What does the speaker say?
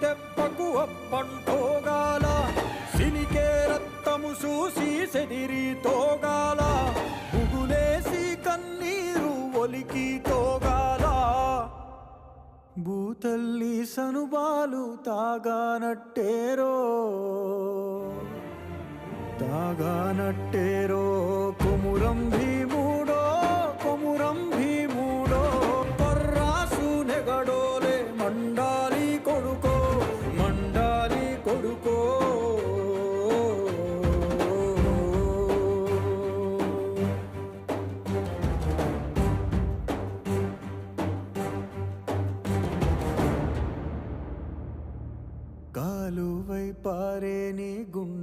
దెబ్బకు అప్పంటోగాల సిలికే రక్తము చూసి సెదిరి తోగాల బుగులేసి కన్నీరు ఒలికి తోగాల భూతల్లి సనుబాలు తాగానట్టేరో కొమురం భీముడో పర్రాసు నెగడోలే మండాలి కొడుకో కాలువై పారే నీ గుండె